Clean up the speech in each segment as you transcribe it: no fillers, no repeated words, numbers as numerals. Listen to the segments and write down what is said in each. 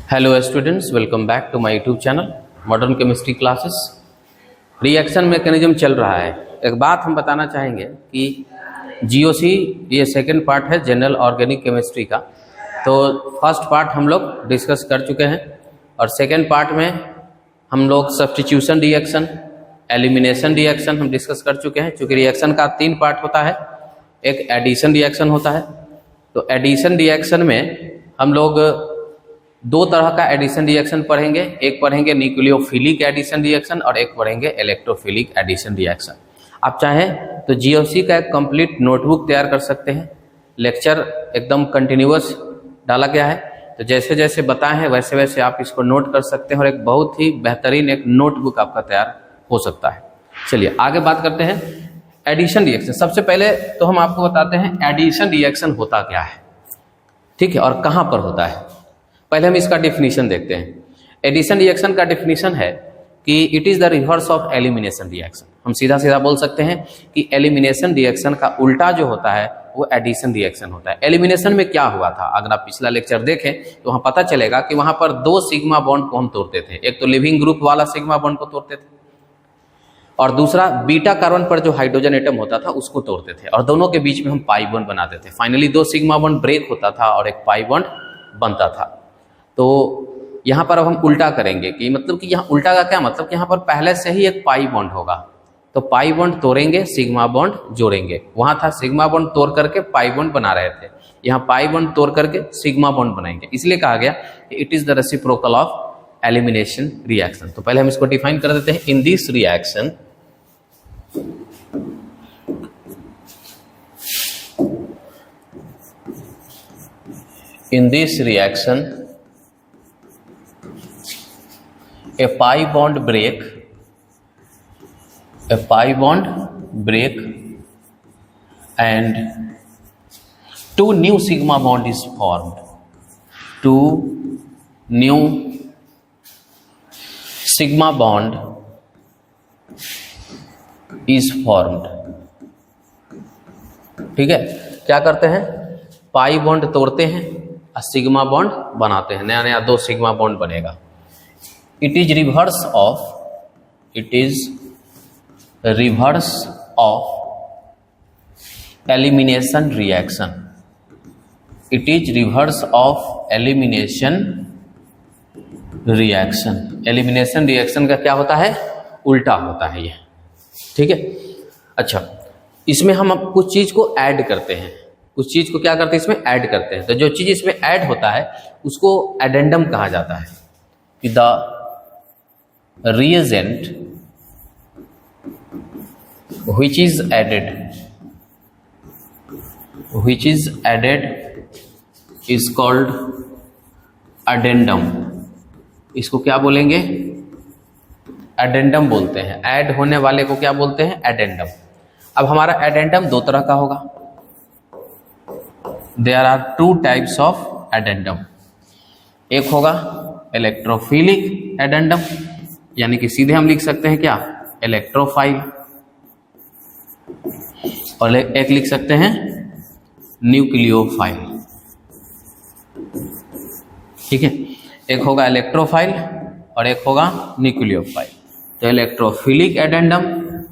Hello students, welcome back to my YouTube channel modern chemistry classes. Reaction mechanism चल रहा है। एक बात हम बताना चाहेंगे कि जीओसी ये सेकंड पार्ट है जनरल ऑर्गेनिक केमिस्ट्री का। तो फर्स्ट पार्ट हम लोग डिस्कस कर चुके हैं और सेकंड पार्ट में हम लोग सब्स्टिट्यूशन रिएक्शन, एलिमिनेशन रिएक्शन हम डिस्कस कर चुके हैं। चूँकि रिएक्शन का 3 पार्ट होता है, एक एडिशन रिएक्शन होता है। तो एडिशन रिएक्शन में हम लोग 2 तरह का एडिशन रिएक्शन पढ़ेंगे। एक पढ़ेंगे न्यूक्लियोफिलिक एडिशन रिएक्शन और एक पढ़ेंगे इलेक्ट्रोफिलिक एडिशन रिएक्शन। आप चाहें तो जीओसी का एक कंप्लीट नोटबुक तैयार कर सकते हैं। लेक्चर एकदम कंटिन्यूअस डाला गया है, तो जैसे जैसे बताए हैं वैसे वैसे आप इसको नोट कर सकते हैं और एक बहुत ही बेहतरीन एक नोटबुक आपका तैयार हो सकता है। चलिए आगे बात करते हैं एडिशन रिएक्शन। सबसे पहले तो हम आपको बताते हैं एडिशन रिएक्शन होता क्या है, ठीक है, और कहाँ पर होता है। पहले हम इसका डिफिनीशन देखते हैं। एडिशन रिएक्शन का डिफिनीशन है कि it is the reverse of elimination reaction. हम सीधा सीधा बोल सकते हैं कि एलिमिनेशन रिएक्शन का उल्टा जो होता है वो एडिशन रिएक्शन होता है। एलिमिनेशन में क्या हुआ था, अगर आप पिछला लेक्चर देखें तो वहां पता चलेगा कि वहां पर 2 सिग्मा बॉन्ड को हम तोड़ते थे। एक तो लिविंग ग्रुप वाला सिग्मा बॉन्ड को तोड़ते थे और दूसरा बीटा कार्बन पर जो हाइड्रोजन एटम होता था उसको तोड़ते थे और दोनों के बीच में हम पाई बॉन्ड बनाते थे। फाइनली 2 सिग्मा बॉन्ड ब्रेक होता था और एक पाई बॉन्ड बनता था। तो यहाँ पर अब हम उल्टा करेंगे कि मतलब कि यहाँ उल्टा का क्या मतलब कि यहाँ पर पहले से ही एक पाई बॉन्ड होगा, तो पाई बॉन्ड तोड़ेंगे, सिग्मा बॉन्ड जोड़ेंगे। वहाँ था सिग्मा बॉन्ड तोड़ करके पाई बॉन्ड बना रहे थे, यहाँ पाई बॉन्ड तोड़ करके सिग्मा बॉन्ड बनाएंगे। इसलिए कहा गया कि it is the reciprocal of elimination reaction. तो पहले हम इसको डिफाइन कर देते हैं। इन this reaction a pi bond break and 2 new sigma bond is formed. 2 new sigma bond is formed. ठीक है, क्या करते हैं, पाई बॉन्ड तोड़ते हैं और सिग्मा बॉन्ड बनाते हैं, नया नया 2 सिग्मा बॉन्ड बनेगा। It is reverse of elimination reaction. It is reverse of elimination reaction. Elimination reaction का क्या होता है, उल्टा होता है ये, ठीक है। अच्छा, इसमें हम कुछ चीज को ऐड करते हैं, कुछ चीज को क्या करते हैं, इसमें ऐड करते हैं। तो जो चीज इसमें ऐड होता है उसको एडेंडम कहा जाता है। कि the reagent which is added is called addendum। इसको क्या बोलेंगे, एडेंडम बोलते हैं। ऐड होने वाले को क्या बोलते हैं, एडेंडम। अब हमारा एडेंडम 2 तरह का होगा। There are 2 types of addendum. एक होगा इलेक्ट्रोफिलिक एडेंडम, यानी कि सीधे हम लिख सकते हैं क्या, इलेक्ट्रोफाइल, और एक लिख सकते हैं न्यूक्लियोफाइल, ठीक है। एक होगा इलेक्ट्रोफाइल और एक होगा न्यूक्लियोफाइल। तो electrophilic addendum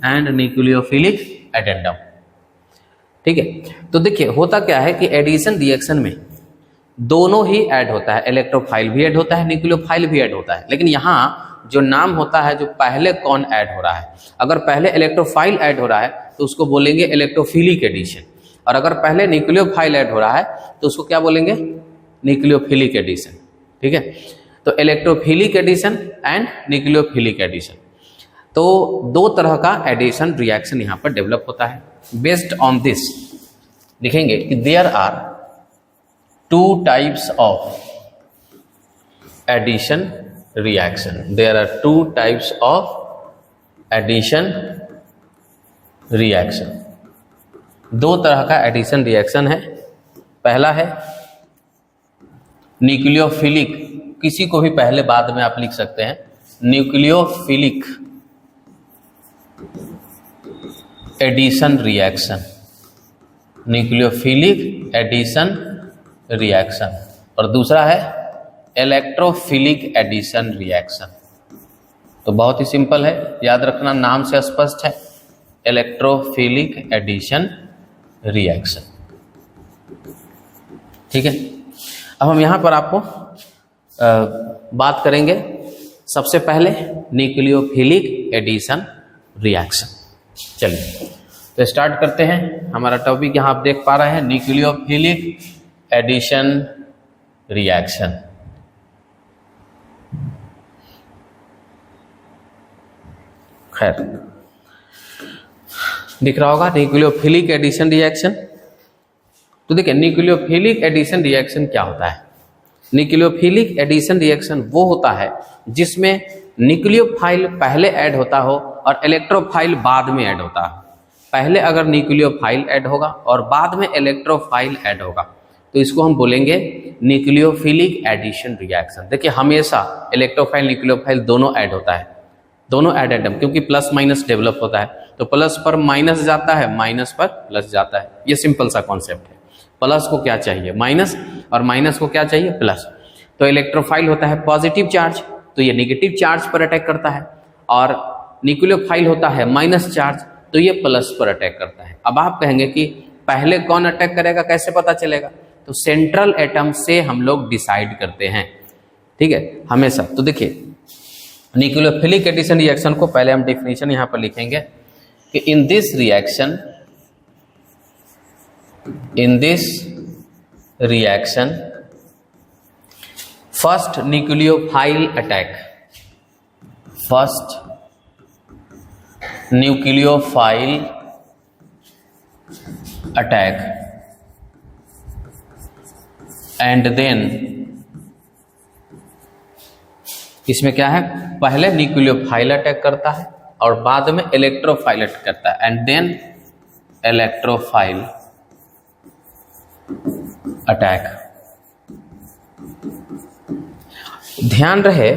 and nucleophilic addendum, ठीक है। तो देखिए होता क्या है कि एडिशन रिएक्शन में दोनों ही ऐड होता है, इलेक्ट्रोफाइल भी ऐड होता है, न्यूक्लियोफाइल भी ऐड होता है। लेकिन यहाँ जो नाम होता है, जो पहले कौन ऐड हो रहा है, अगर पहले इलेक्ट्रोफाइल ऐड हो रहा है तो उसको बोलेंगे इलेक्ट्रोफिलिक एडिशन, और अगर पहले न्यूक्लियोफाइल ऐड हो रहा है तो उसको क्या बोलेंगे, न्यूक्लियोफिलिक एडिशन, ठीक है। तो electrophilic addition and nucleophilic addition, तो 2 तरह का एडिशन रिएक्शन यहाँ पर डेवलप होता है। बेस्ड ऑन दिस लिखेंगे कि there are 2 types of addition reaction. There are 2 types of addition reaction. 2 तरह का एडिशन रिएक्शन है। पहला है न्यूक्लियोफिलिक, किसी को भी पहले बाद में आप लिख सकते हैं, nucleophilic addition reaction, nucleophilic addition reaction. और दूसरा है इलेक्ट्रोफिलिक एडिशन रिएक्शन। तो बहुत ही सिंपल है, याद रखना, नाम से स्पष्ट है, इलेक्ट्रोफिलिक एडिशन रिएक्शन। ठीक है, अब हम यहां पर आपको बात करेंगे सबसे पहले न्यूक्लियोफिलिक एडिशन रिएक्शन। चलिए तो स्टार्ट करते हैं। हमारा टॉपिक यहां आप देख पा रहे हैं, न्यूक्लियोफिलिक एडिशन रिएक्शन। खैर, दिख रहा होगा न्यूक्लियोफिलिक एडिशन रिएक्शन। तो देखिए न्यूक्लियोफिलिक एडिशन रिएक्शन क्या होता है। न्यूक्लियोफिलिक एडिशन रिएक्शन वो होता है जिसमें न्यूक्लियोफाइल पहले ऐड होता हो और इलेक्ट्रोफाइल बाद में ऐड होता है। पहले अगर न्यूक्लियोफाइल ऐड होगा और बाद में इलेक्ट्रोफाइल ऐड होगा तो इसको हम बोलेंगे न्यूक्लियोफिलिक एडिशन रिएक्शन। देखिए हमेशा इलेक्ट्रोफाइल न्यूक्लियोफाइल दोनों ऐड होता है, दोनों ऐड एटम, क्योंकि प्लस माइनस डेवलप होता है, तो प्लस पर माइनस जाता है, माइनस पर प्लस जाता है। ये सिंपल सा कॉन्सेप्ट है। प्लस को क्या चाहिए माइनस, और माइनस को क्या चाहिए प्लस। तो इलेक्ट्रोफाइल होता है पॉजिटिव चार्ज, तो ये नेगेटिव चार्ज पर अटैक करता है, और न्यूक्लियोफाइल होता है माइनस चार्ज, तो ये प्लस पर अटैक करता है। अब आप कहेंगे कि पहले कौन अटैक करेगा, कैसे पता चलेगा? तो सेंट्रल एटम से हम लोग डिसाइड करते हैं, ठीक है, हमेशा। तो देखिए न्यूक्लियोफिलिक एडिशन रिएक्शन को पहले हम डेफिनेशन यहां पर लिखेंगे कि in this reaction first nucleophile attack, first nucleophile attack and then, इसमें क्या है, पहले न्यूक्लियोफाइल अटैक करता है और बाद में इलेक्ट्रोफाइल अटैक करता है, एंड देन इलेक्ट्रोफाइल अटैक। ध्यान रहे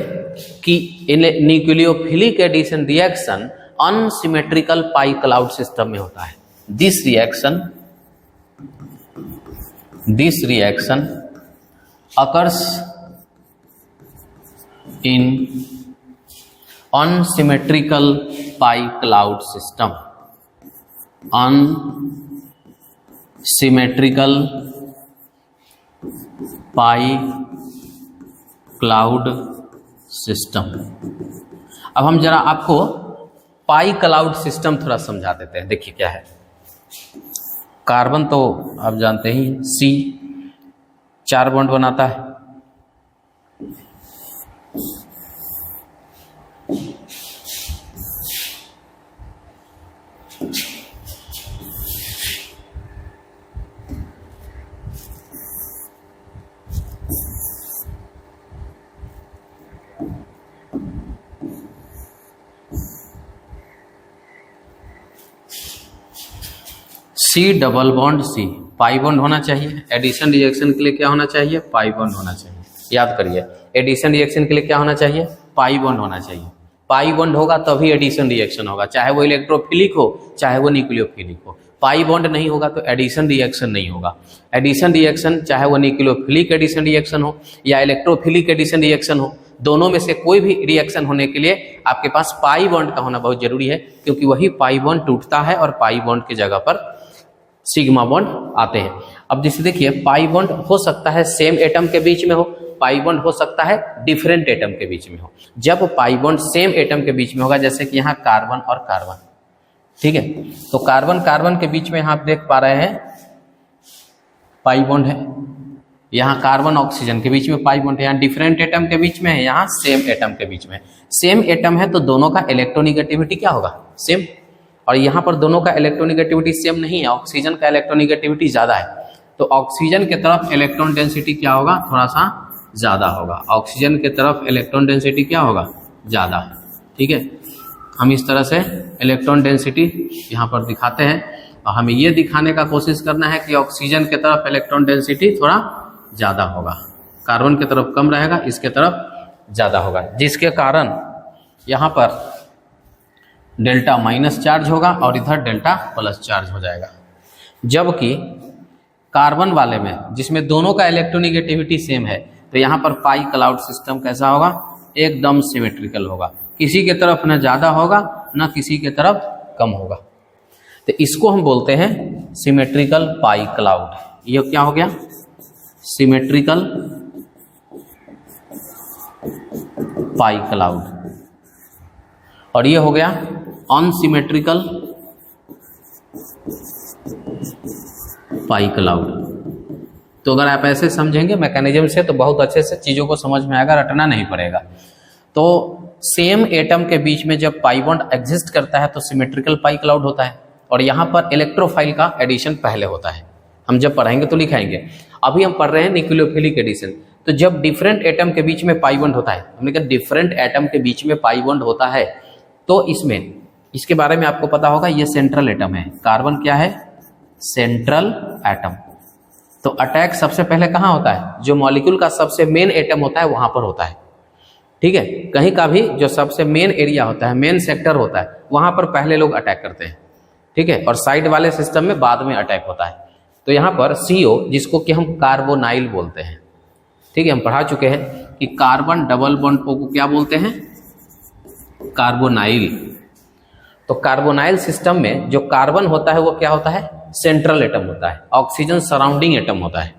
कि इन nucleophilic addition reaction unsymmetrical pi cloud system में होता है। This reaction occurs in unsymmetrical pi cloud system, unsymmetrical pi cloud system। अब हम जरा आपको पाई क्लाउड सिस्टम थोड़ा समझा देते हैं। देखिए क्या है, कार्बन तो आप जानते ही C 4 बॉन्ड बनाता है, C double bond C, pi bond होना चाहिए। एडिशन रिएक्शन के लिए क्या होना चाहिए, पाई बॉन्ड होना चाहिए। याद करिए, एडिशन रिएक्शन के लिए क्या होना चाहिए, पाई बॉन्ड होना चाहिए। पाई बॉन्ड होगा तभी एडिशन रिएक्शन होगा, चाहे वो इलेक्ट्रोफिलिक हो चाहे वो न्यूक्लियोफिलिक हो। पाई बॉन्ड नहीं होगा तो एडिशन रिएक्शन नहीं होगा। एडिशन रिएक्शन चाहे वो न्यूक्लियोफिलिक एडिशन रिएक्शन हो या इलेक्ट्रोफिलिक एडिशन रिएक्शन हो, दोनों में से कोई भी रिएक्शन होने के लिए आपके पास पाई बॉन्ड का होना बहुत जरूरी है, क्योंकि वही पाई बॉन्ड टूटता है और पाई बॉन्ड की जगह पर सिग्मा बॉन्ड आते हैं। अब जैसे देखिए, पाई बॉन्ड हो सकता है सेम एटम के बीच में हो, पाई बॉन्ड हो सकता है डिफरेंट एटम के बीच में हो। जब पाई बॉन्ड सेम एटम के बीच में होगा, जैसे कि यहाँ कार्बन और कार्बन, ठीक है, तो कार्बन कार्बन के बीच में आप देख पा रहे हैं पाई बॉन्ड है। यहाँ कार्बन ऑक्सीजन के बीच में पाई बॉन्ड है, यहाँ डिफरेंट एटम के बीच में है, यहाँ सेम एटम के बीच में। सेम एटम है तो दोनों का इलेक्ट्रोनिगेटिविटी क्या होगा, सेम। और यहाँ पर दोनों का इलेक्ट्रोनिगेटिविटी सेम नहीं है, ऑक्सीजन का इलेक्ट्रोनिगेटिविटी ज्यादा है, तो ऑक्सीजन के तरफ इलेक्ट्रॉन डेंसिटी क्या होगा, थोड़ा सा ज्यादा होगा। ऑक्सीजन के तरफ इलेक्ट्रॉन डेंसिटी क्या होगा, ज्यादा, ठीक है। हम इस तरह से इलेक्ट्रॉन डेंसिटी यहाँ पर दिखाते हैं, और हमें ये दिखाने का कोशिश करना है कि ऑक्सीजन के तरफ इलेक्ट्रॉन डेंसिटी थोड़ा ज्यादा होगा, कार्बन की तरफ कम रहेगा, इसके तरफ ज्यादा होगा, जिसके कारण यहाँ पर डेल्टा माइनस चार्ज होगा और इधर डेल्टा प्लस चार्ज हो जाएगा। जबकि कार्बन वाले में, जिसमें दोनों का इलेक्ट्रोनिगेटिविटी सेम है, तो यहाँ पर पाई क्लाउड सिस्टम कैसा होगा, एकदम सिमेट्रिकल होगा, किसी के तरफ न ज़्यादा होगा न किसी के तरफ कम होगा। तो इसको हम बोलते हैं सिमेट्रिकल पाई क्लाउड। ये क्या हो गया, सिमेट्रिकल पाई क्लाउड। और ये हो गया अनसिमेट्रिकल पाई क्लाउड। तो अगर आप ऐसे समझेंगे मैकेनिज्म से तो बहुत अच्छे से चीज़ों को समझ में आएगा, रटना नहीं पड़ेगा। तो सेम एटम के बीच में जब पाई बॉन्ड एग्जिस्ट करता है तो सिमेट्रिकल पाई क्लाउड होता है, और यहाँ पर इलेक्ट्रोफाइल का एडिशन पहले होता है। हम जब पढ़ेंगे तो लिखाएंगे, अभी हम पढ़ रहे हैं न्यूक्लियोफिलिक एडिशन। तो जब डिफरेंट एटम के बीच में पाई बॉन्ड होता है, हमने कहा डिफरेंट एटम के बीच में पाई बॉन्ड होता है, तो इसमें इसके बारे में आपको पता होगा, ये सेंट्रल एटम है। कार्बन क्या है, सेंट्रल एटम। तो अटैक सबसे पहले कहाँ होता है, जो मॉलिक्यूल का सबसे मेन एटम होता है वहां पर होता है। ठीक है, कहीं का भी जो सबसे मेन एरिया होता है, मेन सेक्टर होता है, वहां पर पहले लोग अटैक करते हैं। ठीक है, और साइड वाले सिस्टम में बाद में अटैक होता है। तो यहाँ पर CO, जिसको कि हम कार्बोनाइल बोलते हैं, ठीक है, हम पढ़ा चुके हैं कि कार्बन डबल बॉन्ड O को क्या बोलते हैं, कार्बोनाइल। तो कार्बोनाइल सिस्टम में जो कार्बन होता है वो क्या होता है, सेंट्रल एटम होता है, ऑक्सीजन सराउंडिंग एटम होता है।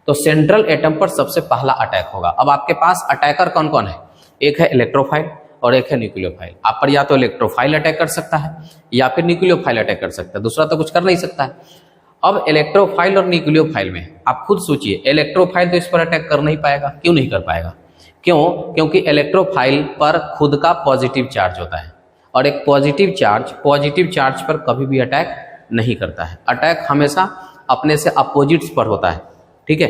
तो सेंट्रल एटम पर सबसे पहला अटैक होगा। अब आपके पास अटैकर कौन कौन है, एक है इलेक्ट्रोफाइल और एक है न्यूक्लियोफाइल। आप पर या तो इलेक्ट्रोफाइल अटैक कर सकता है या फिर न्यूक्लियोफाइल अटैक कर सकता है, दूसरा तो कुछ कर नहीं सकता है। अब इलेक्ट्रोफाइल और न्यूक्लियोफाइल में आप खुद सोचिए, इलेक्ट्रोफाइल तो इस पर अटैक कर नहीं पाएगा। क्यों नहीं कर पाएगा, क्यों, क्योंकि इलेक्ट्रोफाइल पर खुद का पॉजिटिव चार्ज होता है, और एक पॉजिटिव चार्ज पर कभी भी अटैक नहीं करता है। अटैक हमेशा अपने से अपोजिट्स पर होता है। ठीक है,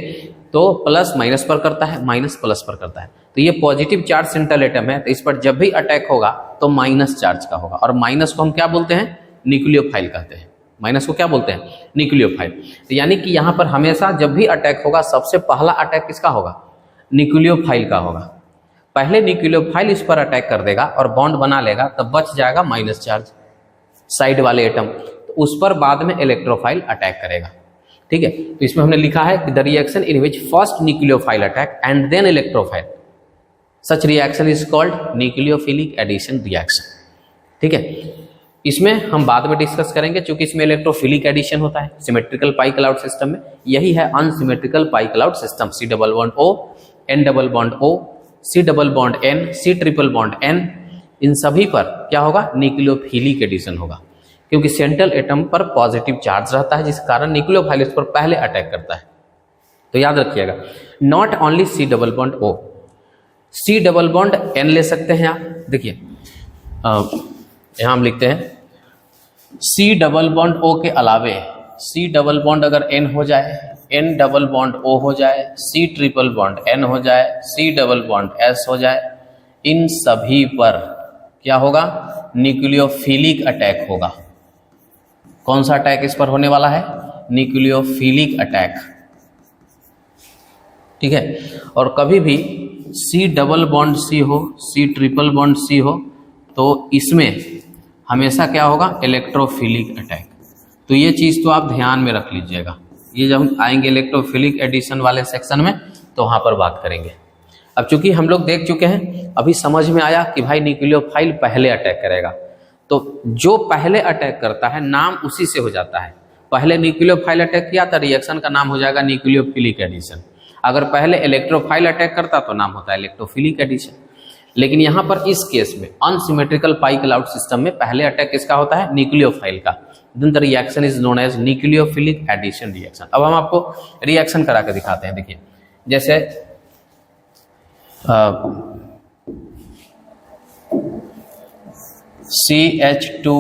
तो प्लस माइनस पर करता है, माइनस प्लस पर करता है। तो ये पॉजिटिव चार्ज सेंट्रल एटम है, तो इस पर जब भी अटैक होगा तो माइनस चार्ज का होगा, और माइनस को हम क्या बोलते हैं, न्यूक्लियोफाइल कहते हैं। माइनस को क्या बोलते हैं, न्यूक्लियोफाइल। तो यानी कि यहाँ पर हमेशा जब भी अटैक होगा सबसे पहला अटैक किसका होगा, न्यूक्लियोफाइल का होगा। पहले न्यूक्लियोफाइल इस पर अटैक कर देगा और बॉन्ड बना लेगा, तब बच जाएगा माइनस चार्ज साइड वाले एटम, तो उस पर बाद में इलेक्ट्रोफाइल अटैक करेगा। ठीक है, तो इसमें हमने लिखा है कि the reaction in which first nucleophile attack and then electrophile, such reaction is called nucleophilic addition reaction. ठीक है, इसमें हम बाद में डिस्कस करेंगे, क्योंकि इसमें इलेक्ट्रोफिलिक एडिशन होता है सिमेट्रिकल पाई क्लाउड सिस्टम में। यही है unsymmetrical pi cloud system, C double bond O, N double bond O, C double bond N, C triple bond N, इन सभी पर क्या होगा, न्यूक्लियोफिलिक एडिशन होगा, क्योंकि सेंट्रल एटम पर पॉजिटिव चार्ज रहता है, जिस कारण न्यूक्लियोफाइल इस पर पहले अटैक करता है। तो याद रखिएगा, not only C double bond O, C double bond N ले सकते हैं आप। देखिए यहाँ हम लिखते हैं C डबल बॉन्ड O के अलावे C डबल बॉन्ड अगर N हो जाए, N डबल बॉन्ड O हो जाए, C ट्रिपल बॉन्ड N हो जाए, C डबल बॉन्ड S हो जाए, इन सभी पर क्या होगा, न्यूक्लियोफिलिक अटैक होगा। कौन सा अटैक इस पर होने वाला है, न्यूक्लियोफिलिक अटैक। ठीक है, और कभी भी C डबल बॉन्ड C हो, C ट्रिपल बॉन्ड C हो, तो इसमें हमेशा क्या होगा, इलेक्ट्रोफिलिक अटैक। तो ये चीज़ तो आप ध्यान में रख लीजिएगा, ये जब हम आएंगे इलेक्ट्रोफिलिक एडिशन वाले सेक्शन में तो वहाँ पर बात करेंगे। अब चूंकि हम लोग देख चुके हैं, अभी समझ में आया कि भाई न्यूक्लियोफाइल पहले अटैक करेगा, तो जो पहले अटैक करता है नाम उसी से हो जाता है। पहले न्यूक्लियोफाइल अटैक किया था, रिएक्शन का नाम हो जाएगा न्यूक्लियोफिलिक एडिशन। अगर पहले इलेक्ट्रोफाइल अटैक करता तो नाम होता है इलेक्ट्रोफिलिक एडिशन। लेकिन यहाँ पर इस केस में अनसिमेट्रिकल पाई क्लाउड सिस्टम में पहले अटैक किसका होता है, न्यूक्लियोफाइल का। Then the reaction is known as nucleophilic addition reaction. अब हम आपको रिएक्शन करा के दिखाते हैं। देखिए, जैसे CH2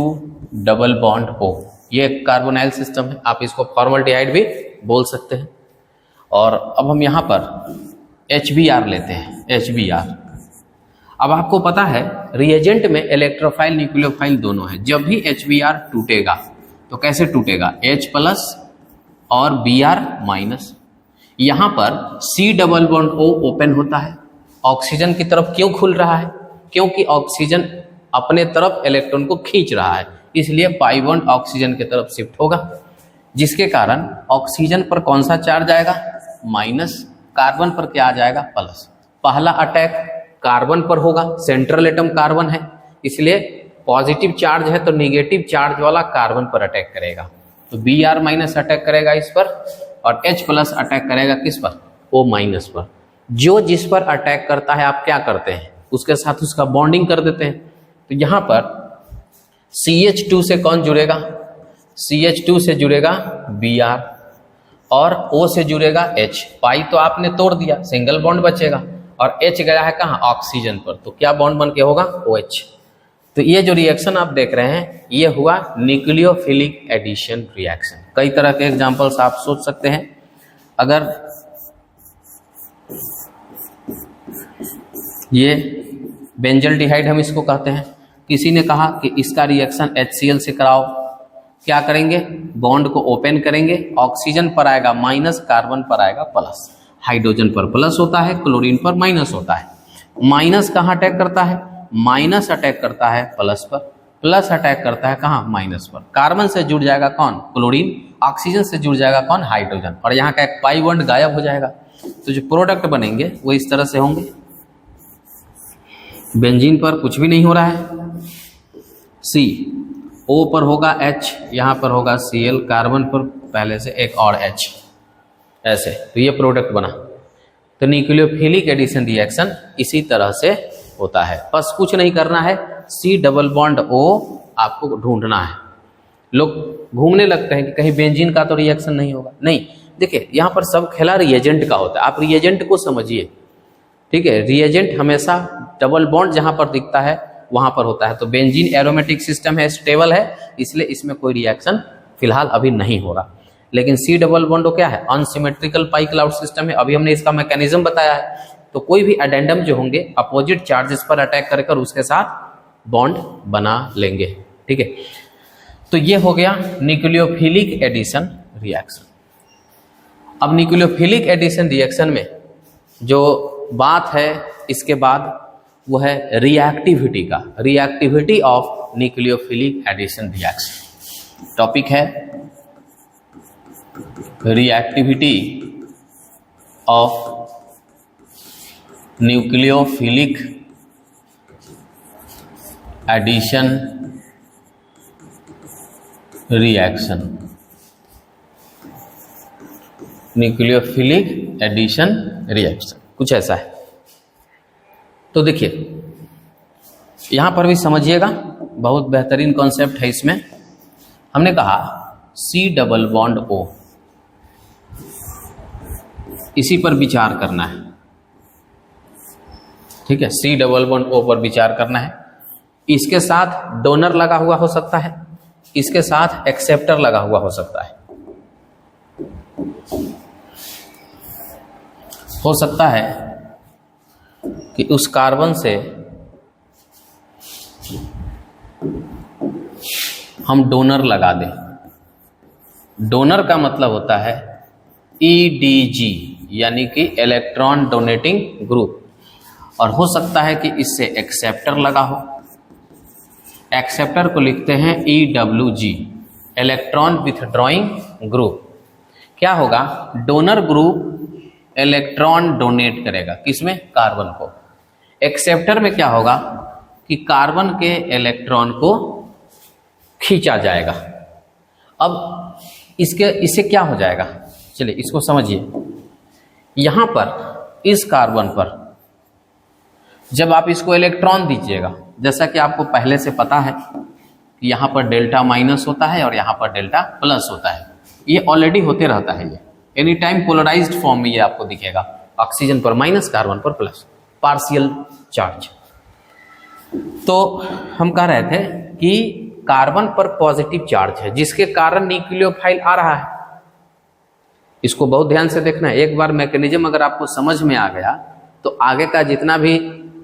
डबल बॉन्ड O, ये कार्बोनाइल सिस्टम है, आप इसको फॉर्मल्डिहाइड भी बोल सकते हैं। और अब हम यहाँ पर HBr लेते हैं, HBr। अब आपको पता है रिएजेंट में इलेक्ट्रोफाइल न्यूक्लियोफाइल दोनों है। जब भी HBr टूटेगा तो कैसे टूटेगा, H प्लस और Br माइनस। यहाँ पर C double bond O open होता है, ऑक्सीजन की तरफ क्यों खुल रहा है, क्योंकि ऑक्सीजन अपने तरफ इलेक्ट्रॉन को खींच रहा है, इसलिए पाई बॉन्ड ऑक्सीजन की तरफ शिफ्ट होगा, जिसके कारण ऑक्सीजन पर कौन सा चार्ज आएगा, माइनस, कार्बन पर क्या आ जाएगा, प्लस। पहला अटैक कार्बन पर होगा, सेंट्रल एटम कार्बन है, इसलिए पॉजिटिव चार्ज है तो निगेटिव चार्ज वाला कार्बन पर अटैक करेगा, तो Br माइनस अटैक करेगा इस पर, और H प्लस अटैक करेगा किस पर, O माइनस पर। जो जिस पर अटैक करता है आप क्या करते हैं, उसके साथ उसका बॉन्डिंग कर देते हैं। तो यहाँ पर CH2 से कौन जुड़ेगा, CH2 से जुड़ेगा Br और O से जुड़ेगा H। पाई तो आपने तोड़ दिया, सिंगल बॉन्ड बचेगा, और H गया है कहाँ, ऑक्सीजन पर, तो क्या बॉन्ड बन के होगा, OH। तो ये जो रिएक्शन आप देख रहे हैं ये हुआ न्यूक्लियोफिलिक एडिशन रिएक्शन। कई तरह के एग्जांपल्स आप सोच सकते हैं। अगर ये बेंजल्डिहाइड हम इसको कहते हैं, किसी ने कहा कि इसका रिएक्शन HCl से कराओ, क्या करेंगे, बॉन्ड को ओपन करेंगे, ऑक्सीजन पर आएगा माइनस, कार्बन पर आएगा प्लस, हाइड्रोजन पर प्लस होता है, क्लोरीन पर माइनस होता है। माइनस कहाँ अटैक करता है, माइनस अटैक करता है प्लस पर, प्लस अटैक करता है कहाँ, माइनस पर। कार्बन से जुड़ जाएगा कौन, क्लोरीन, ऑक्सीजन से जुड़ जाएगा कौन, हाइड्रोजन, और यहाँ का एक पाई बॉन्ड गायब हो जाएगा। तो जो प्रोडक्ट बनेंगे वो इस तरह से होंगे। बेंजीन पर कुछ भी नहीं हो रहा है, C, O पर होगा H, यहाँ पर होगा Cl, कार्बन पर पहले से एक और H, ऐसे, तो ये प्रोडक्ट बना। तो न्यूक्लियोफिलिक एडिशन रिएक्शन इसी तरह से होता है। बस कुछ नहीं करना है, C डबल बॉन्ड O आपको ढूंढना है। लोग घूमने लगते हैं कि कहीं बेंजीन का तो रिएक्शन नहीं होगा, नहीं, देखिए यहाँ पर सब खेला रिएजेंट का होता है, आप रिएजेंट को समझिए, ठीक है। रिएजेंट हमेशा डबल बॉन्ड जहाँ पर दिखता है वहाँ पर होता है। तो बेंजीन एरोमेटिक सिस्टम है, स्टेबल है, इसलिए इसमें कोई रिएक्शन फिलहाल अभी नहीं होगा। लेकिन C डबल बॉन्ड क्या है, अनसिमेट्रिकल पाई क्लाउड सिस्टम है, अभी हमने इसका मैकेनिज्म बताया है। तो कोई भी एडेंडम जो होंगे अपोजिट चार्जेस पर अटैक कर उसके साथ बॉन्ड बना लेंगे, ठीक है। तो ये हो गया न्यूक्लियोफिलिक एडिशन रिएक्शन। अब न्यूक्लियोफिलिक एडिशन रिएक्शन में जो बात है इसके बाद वो है रिएक्टिविटी का, reactivity of nucleophilic addition reaction. Topic है reactivity of nucleophilic addition reaction, nucleophilic addition reaction कुछ ऐसा है। तो देखिए यहां पर भी समझिएगा, बहुत बेहतरीन कॉन्सेप्ट है इसमें। हमने कहा C डबल बॉन्ड O, इसी पर विचार करना है, ठीक है। C डबल बॉन्ड O पर विचार करना है। इसके साथ डोनर लगा हुआ हो सकता है, इसके साथ एक्सेप्टर लगा हुआ हो सकता है। हो सकता है कि उस कार्बन से हम डोनर लगा दें। डोनर का मतलब होता है EDG, यानी कि इलेक्ट्रॉन डोनेटिंग ग्रुप, और हो सकता है कि इससे एक्सेप्टर लगा हो। एक्सेप्टर को लिखते हैं EWG, इलेक्ट्रॉन विथड्रॉइंग ग्रुप। क्या होगा, डोनर ग्रुप इलेक्ट्रॉन डोनेट करेगा, किसमें, कार्बन को। एक्सेप्टर में क्या होगा कि कार्बन के इलेक्ट्रॉन को खींचा जाएगा। अब इससे क्या हो जाएगा, चलिए इसको समझिए। यहां पर इस कार्बन पर जब आप इसको इलेक्ट्रॉन दीजिएगा, जैसा कि आपको पहले से पता है कि यहां पर डेल्टा माइनस होता है और यहां पर डेल्टा प्लस होता है, ये ऑलरेडी होते रहता है। ये एनी टाइम पोलराइज्ड फॉर्म में ये आपको दिखेगा, ऑक्सीजन पर माइनस, कार्बन पर प्लस, पार्शियल चार्ज। तो हम कह रहे थे कि कार्बन पर पॉजिटिव चार्ज है जिसके कारण न्यूक्लियोफाइल आ रहा है। इसको बहुत ध्यान से देखना है। एक बार मैकेनिज्म अगर आपको समझ में आ गया तो आगे का जितना भी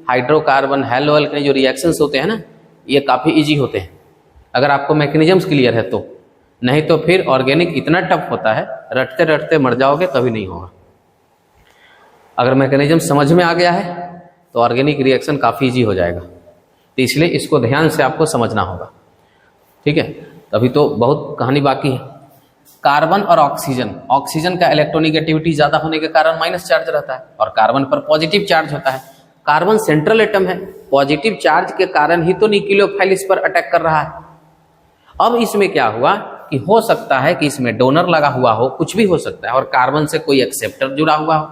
हाइड्रोकार्बन हेलो एल्केन जो रिएक्शंस होते हैं ना, ये काफ़ी इजी होते हैं अगर आपको मैकेनिज्म्स क्लियर है तो। नहीं तो फिर ऑर्गेनिक इतना टफ होता है, रटते रटते मर जाओगे, कभी नहीं होगा। अगर मैकेनिज्म समझ में आ गया है तो ऑर्गेनिक रिएक्शन काफ़ी इजी हो जाएगा। तो इसलिए इसको ध्यान से आपको समझना होगा, ठीक है। अभी तो बहुत कहानी बाकी है। कार्बन और ऑक्सीजन, ऑक्सीजन का इलेक्ट्रोनिगेटिविटी ज्यादा होने के कारण माइनस चार्ज रहता है और कार्बन पर पॉजिटिव चार्ज होता है। कार्बन सेंट्रल एटम है, पॉजिटिव चार्ज के कारण ही तो न्यूक्लियोफाइल इस पर अटैक कर रहा है। अब इसमें क्या हुआ कि हो सकता है कि इसमें डोनर लगा हुआ हो, कुछ भी हो सकता है, और कार्बन से कोई एक्सेप्टर जुड़ा हुआ हो।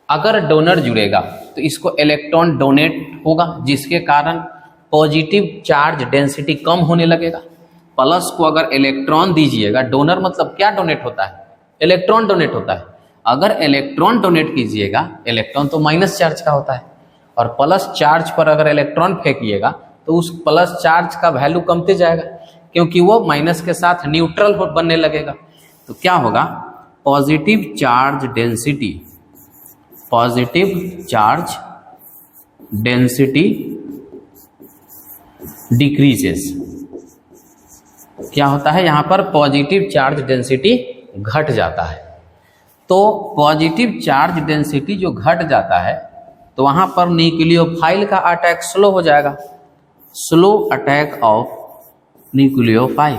अगर डोनर जुड़ेगा तो इसको इलेक्ट्रॉन डोनेट होगा, जिसके कारण पॉजिटिव चार्ज डेंसिटी कम होने लगेगा। प्लस को अगर इलेक्ट्रॉन दीजिएगा, डोनर मतलब क्या डोनेट होता है? इलेक्ट्रॉन डोनेट होता है। अगर इलेक्ट्रॉन डोनेट कीजिएगा, इलेक्ट्रॉन तो माइनस चार्ज का होता है, और प्लस चार्ज पर अगर इलेक्ट्रॉन फेंकिएगा तो उस प्लस चार्ज का वैल्यू कमते जाएगा, क्योंकि वो माइनस के साथ न्यूट्रल बनने लगेगा। तो क्या होगा? Positive charge density, positive charge density decreases. क्या होता है यहाँ पर? पॉजिटिव चार्ज डेंसिटी घट जाता है। तो पॉजिटिव चार्ज डेंसिटी जो घट जाता है तो वहां पर न्यूक्लियोफाइल का अटैक स्लो हो जाएगा, slow attack of nucleophile,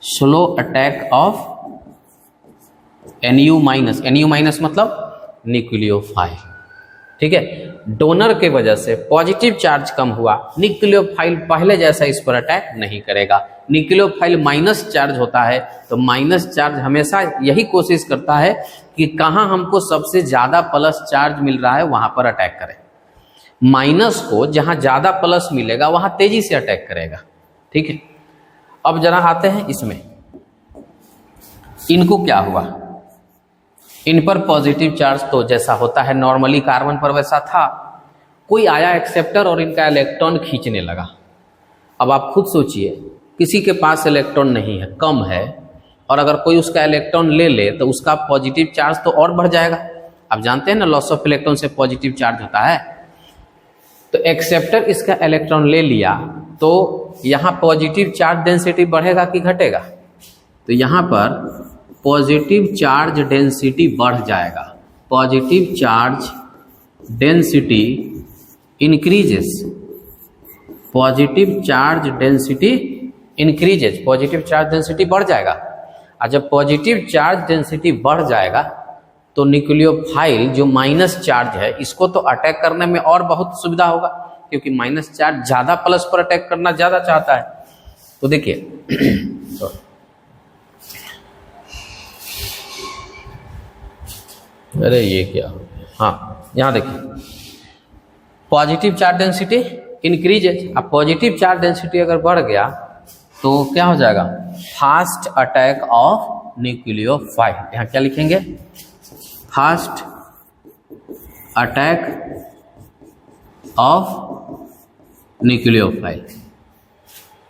slow attack of Nu minus, Nu minus मतलब न्यूक्लियोफाइल। ठीक है, डोनर के वजह से पॉजिटिव चार्ज कम हुआ, न्यूक्लियोफाइल पहले जैसा इस पर अटैक नहीं करेगा। न्यूक्लियोफाइल माइनस चार्ज होता है तो माइनस चार्ज हमेशा यही कोशिश करता है कि कहाँ हमको सबसे ज्यादा प्लस चार्ज मिल रहा है वहां पर अटैक करें। माइनस को जहां ज्यादा प्लस मिलेगा वहां तेजी से अटैक करेगा। ठीक है, अब जरा आते हैं इसमें, इनको क्या हुआ? इन पर पॉजिटिव चार्ज तो जैसा होता है नॉर्मली कार्बन पर वैसा था, कोई आया एक्सेप्टर और इनका इलेक्ट्रॉन खींचने लगा। अब आप खुद सोचिए, किसी के पास इलेक्ट्रॉन नहीं है, कम है, और अगर कोई उसका इलेक्ट्रॉन ले ले तो उसका पॉजिटिव चार्ज तो और बढ़ जाएगा। आप जानते हैं ना, लॉस ऑफ इलेक्ट्रॉन से पॉजिटिव चार्ज होता है। तो एक्सेप्टर इसका इलेक्ट्रॉन ले लिया तो यहाँ पॉजिटिव चार्ज डेंसिटी बढ़ेगा कि घटेगा? तो यहाँ पर पॉजिटिव चार्ज डेंसिटी बढ़ जाएगा, positive charge density increases, positive charge density increases, positive charge density बढ़ जाएगा। और जब पॉजिटिव चार्ज डेंसिटी बढ़ जाएगा तो न्यूक्लियोफाइल जो माइनस चार्ज है इसको तो अटैक करने में और बहुत सुविधा होगा, क्योंकि माइनस चार्ज ज्यादा प्लस पर अटैक करना ज्यादा चाहता है। तो देखिए अरे ये क्या, हाँ यहाँ देखिए, पॉजिटिव चार्ज डेंसिटी इंक्रीजेज। अब पॉजिटिव चार्ज डेंसिटी अगर बढ़ गया तो क्या हो जाएगा? Fast attack of nucleophile. यहाँ क्या लिखेंगे? Fast attack of nucleophile.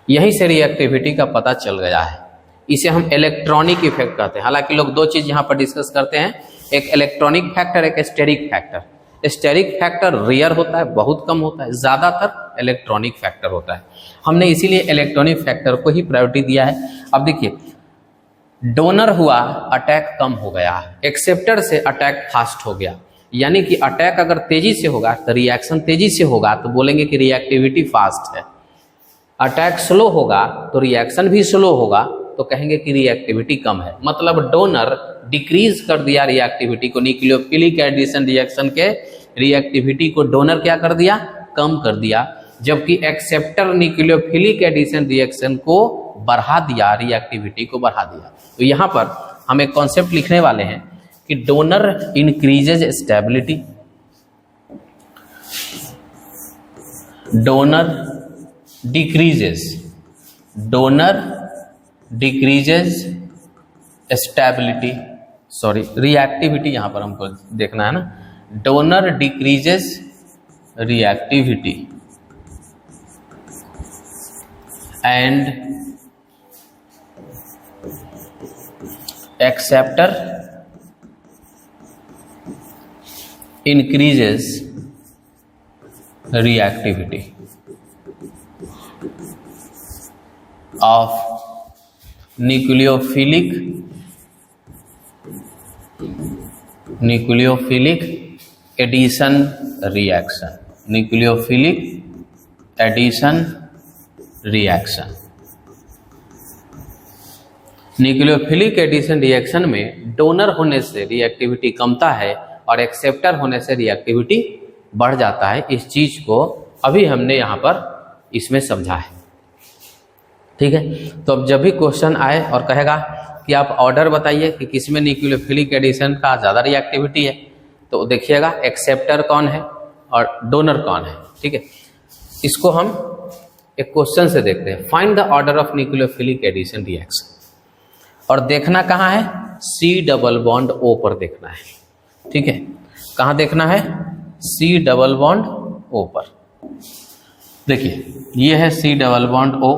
यही से रिएक्टिविटी का पता चल गया है। इसे हम इलेक्ट्रॉनिक इफेक्ट कहते हैं। हालांकि लोग दो चीज यहाँ पर डिस्कस करते हैं, एक इलेक्ट्रॉनिक फैक्टर, एक steric factor. Steric factor rare होता है, बहुत कम होता है, ज्यादातर इलेक्ट्रॉनिक फैक्टर होता है। हमने इसीलिए इलेक्ट्रॉनिक फैक्टर को ही प्रायोरिटी दिया है। अब देखिए, डोनर हुआ, अटैक कम हो गया, एक्सेप्टर से अटैक फास्ट हो गया। यानी कि अटैक अगर तेजी से होगा तो रिएक्शन तेजी से होगा, तो बोलेंगे कि रिएक्टिविटी फास्ट है। अटैक स्लो होगा तो रिएक्शन भी स्लो होगा, तो कहेंगे कि रिएक्टिविटी कम है। मतलब डोनर डिक्रीज कर दिया रिएक्टिविटी को, न्यूक्लियोफिलिक एडिशन रिएक्शन के रिएक्टिविटी को डोनर क्या कर दिया? कम कर दिया। जबकि एक्सेप्टर न्यूक्लियोफिलिक एडिशन रिएक्शन को बढ़ा दिया, रिएक्टिविटी को बढ़ा दिया। तो यहाँ पर हम एक कॉन्सेप्ट लिखने वाले हैं कि donor increases stability, donor decreases, donor decreases stability, sorry reactivity यहाँ पर हमको देखना है ना, donor decreases reactivity and acceptor increases reactivity of nucleophilic addition reaction, nucleophilic addition reaction। Nucleophilic addition reaction में डोनर होने से रिएक्टिविटी कमता है और एक्सेप्टर होने से रिएक्टिविटी बढ़ जाता है। इस चीज को अभी हमने यहाँ पर इसमें समझा है। ठीक है, तो अब जब भी क्वेश्चन आए और कहेगा कि आप ऑर्डर बताइए कि किसमें न्यूक्लियोफिलिक एडिशन का ज़्यादा रिएक्टिविटी है, तो देखिएगा एक्सेप्टर कौन है और डोनर कौन है। ठीक है, इसको हम एक क्वेश्चन से देखते हैं। Find the order of nucleophilic addition reaction, और देखना कहाँ है, C डबल बॉन्ड O पर देखना है। ठीक है, कहाँ देखना है, C डबल बॉन्ड O पर। देखिए ये है C डबल बॉन्ड O,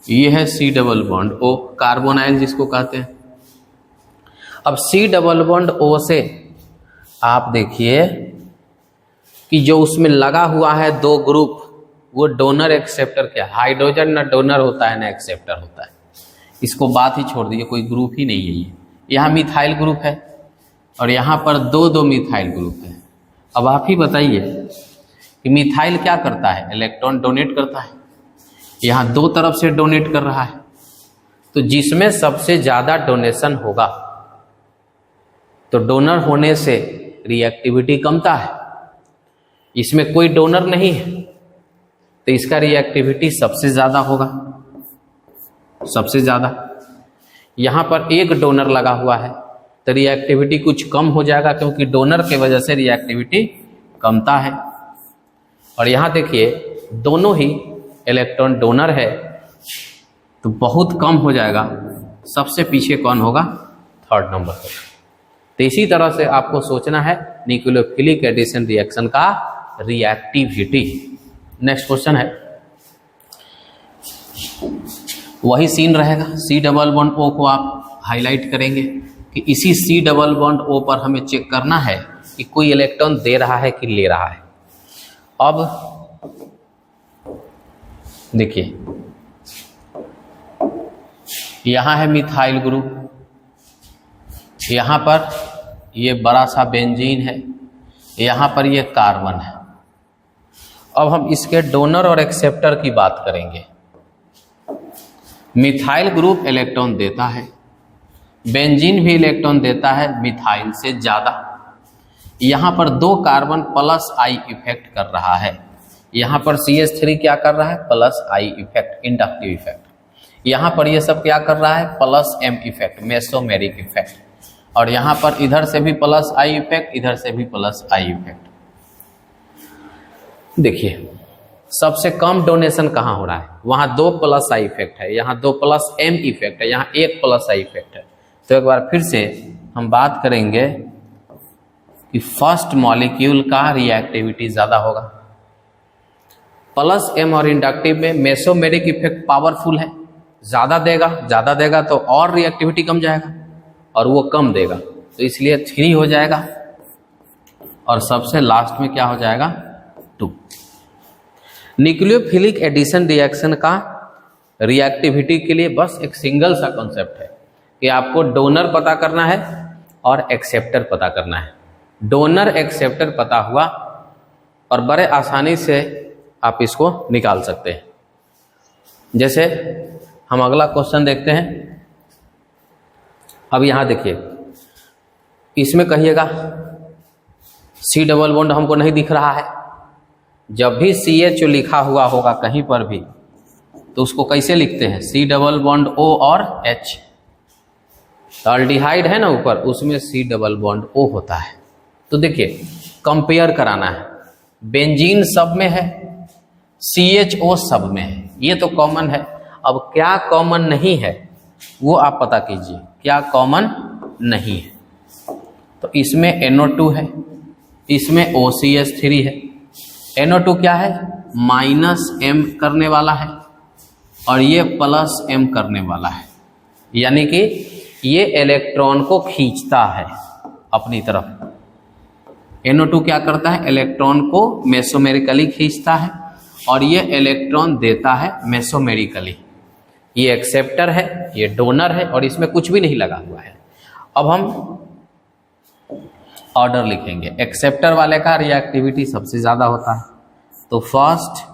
ये है C double bond O, carbonyl जिसको कहते हैं। अब C डबल बॉन्ड O से आप देखिए कि जो उसमें लगा हुआ है दो ग्रुप, वो डोनर एक्सेप्टर क्या है, हाइड्रोजन ना डोनर होता है ना एक्सेप्टर होता है। इसको बात ही छोड़ दीजिए, कोई ग्रुप ही नहीं है ये। यहाँ मिथाइल ग्रुप है और यहाँ पर दो मिथाइल ग्रुप है। अब आप ही बताइए कि मिथाइल क्या करता है, इलेक्ट्रॉन डोनेट करता है, यहाँ दो तरफ से डोनेट कर रहा है। तो जिसमें सबसे ज्यादा डोनेशन होगा तो डोनर होने से रिएक्टिविटी कमता है। इसमें कोई डोनर नहीं है तो इसका रिएक्टिविटी सबसे ज्यादा होगा, सबसे ज्यादा। यहां पर एक डोनर लगा हुआ है तो रिएक्टिविटी कुछ कम हो जाएगा, क्योंकि डोनर के वजह से रिएक्टिविटी कमता है। और यहां देखिए दोनों ही इलेक्ट्रॉन डोनर है तो बहुत कम हो जाएगा। सबसे पीछे कौन होगा, थर्ड नंबर होगा। तो इसी तरह से आपको सोचना है न्यूक्लियोफिलिक एडिशन रिएक्शन का रिएक्टिविटी। नेक्स्ट क्वेश्चन है, वही सीन रहेगा। C डबल बॉन्ड O को आप हाईलाइट करेंगे कि इसी C डबल बॉन्ड O पर हमें चेक करना है कि कोई इलेक्ट्रॉन दे रहा है कि ले रहा है। अब देखिए यहां है मिथाइल ग्रुप, यहां पर ये बड़ा सा बेंजीन है, यहां पर ये कार्बन है। अब हम इसके डोनर और एक्सेप्टर की बात करेंगे। मिथाइल ग्रुप इलेक्ट्रॉन देता है, बेंजीन भी इलेक्ट्रॉन देता है मिथाइल से ज्यादा। यहां पर दो कार्बन प्लस आई इफेक्ट कर रहा है, यहां पर CH3 क्या कर रहा है, plus I effect, inductive effect. यहां पर ये सब क्या कर रहा है, plus M effect, mesomeric effect. और यहां पर इधर से भी प्लस आई इफेक्ट, इधर से भी प्लस आई इफेक्ट। देखिए सबसे कम डोनेशन कहां हो रहा है, वहां दो प्लस आई इफेक्ट है, यहां दो प्लस M इफेक्ट है, यहां एक प्लस आई इफेक्ट है। तो एक बार फिर से हम बात करेंगे कि फर्स्ट मॉलिक्यूल का रिएक्टिविटी ज्यादा होगा। प्लस M और इंडक्टिव में मेसोमेरिक इफेक्ट पावरफुल है, ज्यादा देगा तो और रिएक्टिविटी कम जाएगा, और वो कम देगा तो इसलिए 3 हो जाएगा। और सबसे लास्ट में क्या हो जाएगा, 2। न्यूक्लियोफिलिक एडिशन रिएक्शन का रिएक्टिविटी के लिए बस एक सिंगल सा कॉन्सेप्ट है कि आपको डोनर पता करना है और एक्सेप्टर पता करना है। डोनर एक्सेप्टर पता हुआ और बड़े आसानी से आप इसको निकाल सकते हैं। जैसे हम अगला क्वेश्चन देखते हैं। अब यहां देखिए, इसमें कहिएगा C डबल बॉन्ड हमको नहीं दिख रहा है। जब भी CH लिखा हुआ होगा कहीं पर भी तो उसको कैसे लिखते हैं, C डबल बॉन्ड O और H। अल्डिहाइड है ना ऊपर, उसमें C डबल बॉन्ड O होता है। तो देखिए कंपेयर कराना है, बेंजीन सब में है, CHO सब में है, ये तो कॉमन है। अब क्या कॉमन नहीं है वो आप पता कीजिए, क्या कॉमन नहीं है। तो इसमें NO2 है, इसमें OCH3 है। NO2 क्या है, -M करने वाला है और ये +M करने वाला है, यानी कि ये इलेक्ट्रॉन को खींचता है अपनी तरफ। NO2 क्या करता है, इलेक्ट्रॉन को मेसोमेरिकली खींचता है और ये इलेक्ट्रॉन देता है मेसोमेरिकली। ये एक्सेप्टर है, ये डोनर है और इसमें कुछ भी नहीं लगा हुआ है। अब हम ऑर्डर लिखेंगे। एक्सेप्टर वाले का रिएक्टिविटी सबसे ज्यादा होता है, तो फर्स्ट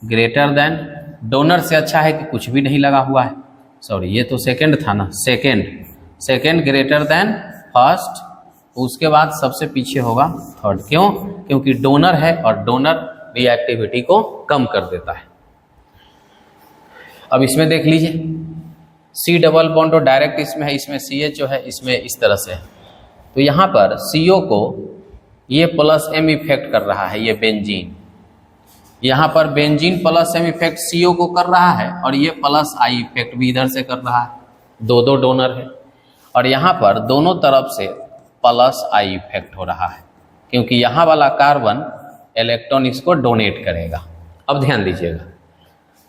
ग्रेटर देन, डोनर से अच्छा है कि कुछ भी नहीं लगा हुआ है, सॉरी ये तो सेकेंड था ना, सेकेंड ग्रेटर देन फर्स्ट, उसके बाद सबसे पीछे होगा थर्ड। क्यों? क्योंकि डोनर है और डोनर रिएक्टिविटी को कम कर देता है। अब इसमें देख लीजिए, सी डबल बॉन्ड तो डायरेक्ट इसमें है, इसमें CH है, इसमें इस तरह से है। तो यहाँ पर CO को ये प्लस M इफेक्ट कर रहा है, ये बेंजीन। यहाँ पर benzene plus M effect CO को कर रहा है और ये प्लस I इफेक्ट भी इधर से कर रहा है, दो डोनर है। और यहाँ पर दोनों तरफ से प्लस I इफेक्ट हो रहा है, क्योंकि यहाँ वाला कार्बन इलेक्ट्रॉन इसको डोनेट करेगा। अब ध्यान दीजिएगा,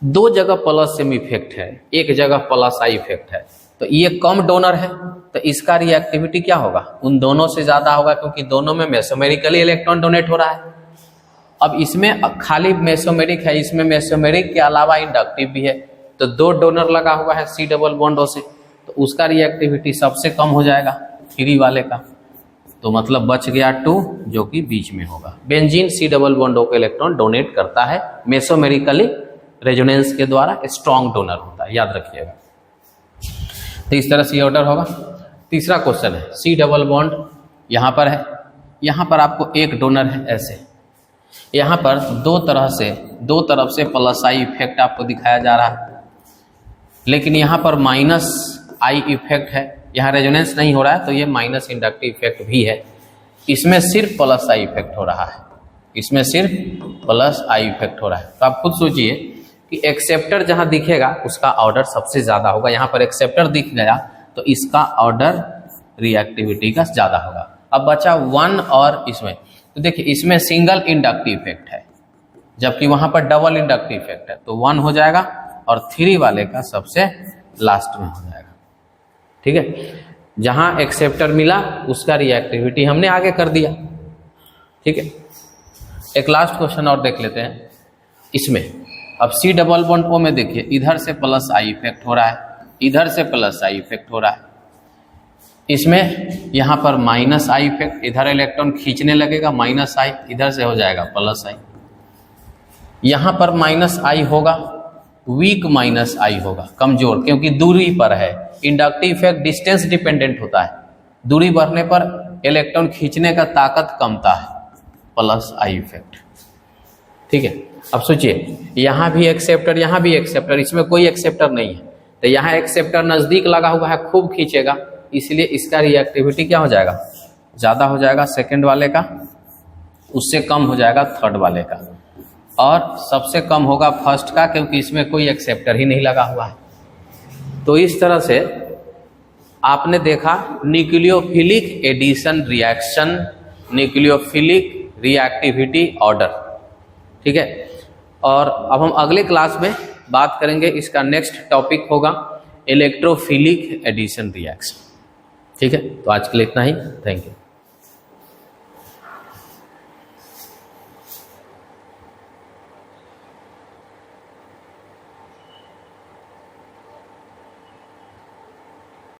दो जगह प्लस M इफेक्ट है, एक जगह प्लस I इफेक्ट है, तो ये कम डोनर है, तो इसका रिएक्टिविटी क्या होगा? उन दोनों से ज़्यादा होगा, क्योंकि दोनों में मेसोमेरिकली इलेक्ट्रॉन डोनेट हो रहा है। अब इसमें खाली मेसोमेरिक है, इसमें मेसोमेरिक के अलावा इंडक्टिव भी है, तो दो डोनर लगा हुआ है C डबल बॉन्डों से, तो उसका रिएक्टिविटी सबसे कम हो जाएगा फ्री वाले का। तो मतलब बच गया 2 जो कि बीच में होगा। बेंजीन C डबल बॉन्डों को इलेक्ट्रॉन डोनेट करता है मेसोमेरिकली, रेजोनेंस के द्वारा स्ट्रॉन्ग डोनर होता है, याद रखिएगा। तो इस तरह से ऑर्डर होगा। तीसरा क्वेश्चन है, C डबल बॉन्ड यहाँ पर है, यहाँ पर आपको एक डोनर है ऐसे, यहाँ पर दो तरफ से प्लस I इफेक्ट आपको दिखाया जा रहा है, लेकिन यहाँ पर माइनस I इफेक्ट है, यहाँ रेजोनेंस नहीं हो रहा है, तो ये माइनस इंडक्टिव इफेक्ट भी है। इसमें सिर्फ प्लस I इफेक्ट हो रहा है, इसमें सिर्फ प्लस I इफेक्ट हो रहा है। तो आप खुद सोचिए कि एक्सेप्टर जहाँ दिखेगा उसका ऑर्डर सबसे ज़्यादा होगा। यहाँ पर एक्सेप्टर दिख गया तो इसका ऑर्डर रिएक्टिविटी का ज़्यादा होगा। अब बचा 1 और इसमें, तो देखिए इसमें सिंगल इंडक्टिव इफेक्ट है, जबकि वहाँ पर डबल इंडक्टिव इफेक्ट है, तो 1 हो जाएगा और 3 वाले का सबसे लास्ट में हो जाएगा। ठीक है, जहाँ एक्सेप्टर मिला उसका रिएक्टिविटी हमने आगे कर दिया। ठीक है, एक लास्ट क्वेश्चन और देख लेते हैं इसमें। अब C डबल बॉन्ड O में देखिए, इधर से प्लस I इफेक्ट हो रहा है, इधर से प्लस I इफेक्ट हो रहा है। इसमें यहाँ पर माइनस I इफेक्ट, इधर इलेक्ट्रॉन खींचने लगेगा, माइनस I, इधर से हो जाएगा प्लस I। यहाँ पर माइनस I होगा, वीक माइनस I होगा, कमजोर, क्योंकि दूरी पर है। इंडक्टिव इफेक्ट डिस्टेंस डिपेंडेंट होता है, दूरी बढ़ने पर इलेक्ट्रॉन खींचने का ताकत कमता है, प्लस I इफेक्ट। ठीक है, अब सोचिए यहाँ भी एक्सेप्टर, यहाँ भी एक्सेप्टर, इसमें कोई एक्सेप्टर नहीं है, तो यहाँ एक्सेप्टर नज़दीक लगा हुआ है, खूब खींचेगा, इसलिए इसका रिएक्टिविटी क्या हो जाएगा? ज़्यादा हो जाएगा सेकंड वाले का, उससे कम हो जाएगा थर्ड वाले का, और सबसे कम होगा फर्स्ट का, क्योंकि इसमें कोई एक्सेप्टर ही नहीं लगा हुआ है। तो इस तरह से आपने देखा nucleophilic addition reaction, nucleophilic reactivity order. ठीक है, और अब हम अगले क्लास में बात करेंगे, इसका नेक्स्ट टॉपिक होगा इलेक्ट्रोफिलिक एडिशन रिएक्शन। ठीक है, तो आज के लिए इतना ही, थैंक यू।